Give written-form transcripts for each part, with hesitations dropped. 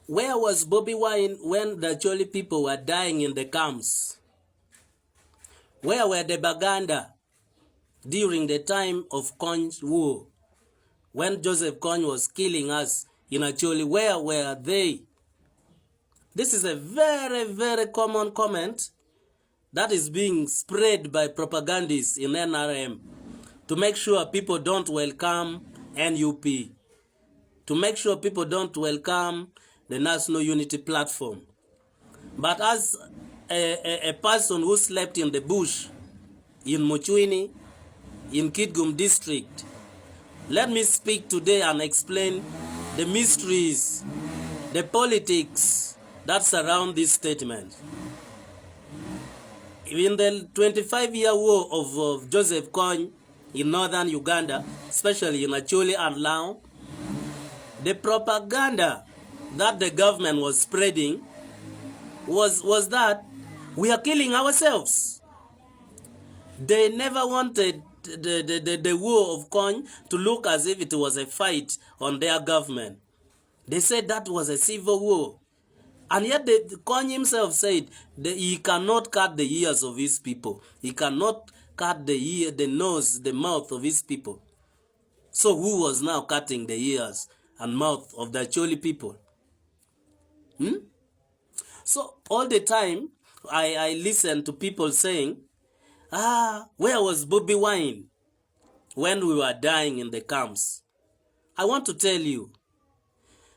Where was Bobby Wine when the Acholi people were dying in the camps? Where were the Baganda during the time of Kony's war? When Joseph Kony was killing us in Acholi, where were they? This is a very, very common comment that is being spread by propagandists in NRM to make sure people don't welcome NUP, to make sure people don't welcome the National Unity Platform. But as a person who slept in the bush in Muchwini, in Kitgum district, let me speak today and explain the mysteries, the politics that surround this statement. In the 25-year war of Joseph Kony in northern Uganda, especially in Acholi and Lao, the propaganda that the government was spreading was that we are killing ourselves. They never wanted the war of Kony to look as if it was a fight on their government. They said that was a civil war. And yet Kony himself said that he cannot cut the ears of his people. He cannot cut the ear, the nose, the mouth of his people. So who was now cutting the ears and mouth of the Acholi people? So all the time I listen to people saying, where was Bobby Wine when we were dying in the camps? I want to tell you,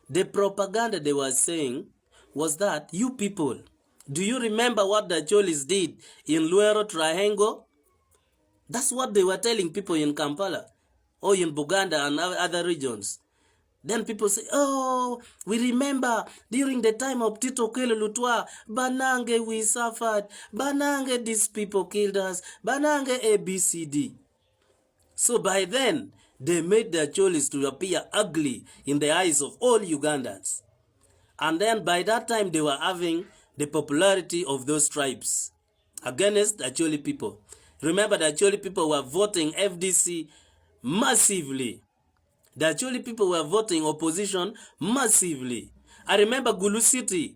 the propaganda they were saying was that you people, do you remember what the Acholis did in Luero Triangle? That's what they were telling people in Kampala or in Buganda and other regions. Then people say, oh, we remember during the time of Tito Okello Lutwa, Banange we suffered, Banange these people killed us, Banange ABCD. So by then, they made the Acholis to appear ugly in the eyes of all Ugandans. And then by that time, they were having the popularity of those tribes against the Acholi people. Remember, the Acholi people were voting FDC massively. The Acholi people were voting opposition massively. I remember Gulu City,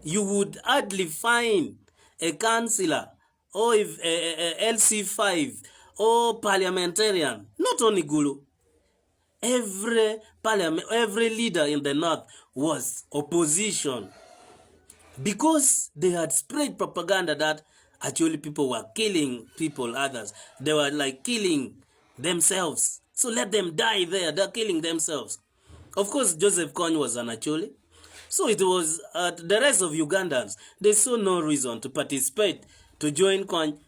you would hardly find a councillor or a LC5 or parliamentarian, not only Gulu. Every leader in the north was opposition because they had spread propaganda that Acholi people were killing people, others. They were like killing themselves. So let them die there. They're killing themselves. Of course, Joseph Kony was an Acholi. So it was the rest of Ugandans. They saw no reason to participate, to join Kony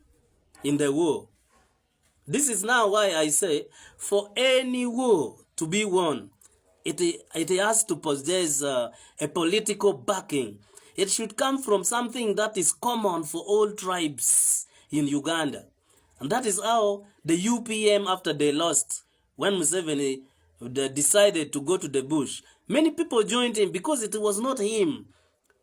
in the war. This is now why I say, for any war to be won, it has to possess a political backing. It should come from something that is common for all tribes in Uganda. And that is how the UPM, after they lost, when Museveni decided to go to the bush, many people joined him because it was not him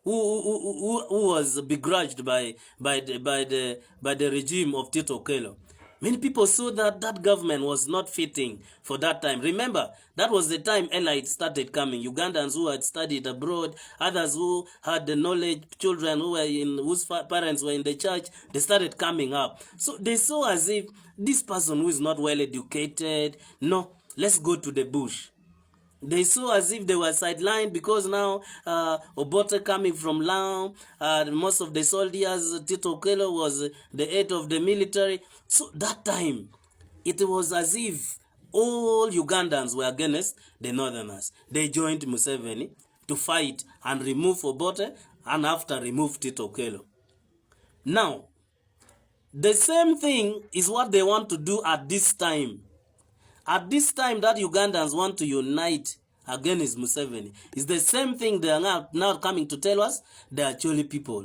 who was begrudged by the regime of Tito Okello. Many people saw that that government was not fitting for that time. Remember, that was the time elites started coming. Ugandans who had studied abroad, others who had the knowledge, children who were whose parents were in the church, they started coming up. So they saw as if this person who is not well educated, no, let's go to the bush. They saw as if they were sidelined because now Obote coming from Lao, most of the soldiers, Tito Okello was the head of the military. So that time, it was as if all Ugandans were against the Northerners. They joined Museveni to fight and remove Obote and after remove Tito Okello. Now, the same thing is what they want to do at this time. At this time that Ugandans want to unite against Museveni, is the same thing they are now coming to tell us, the Acholi people.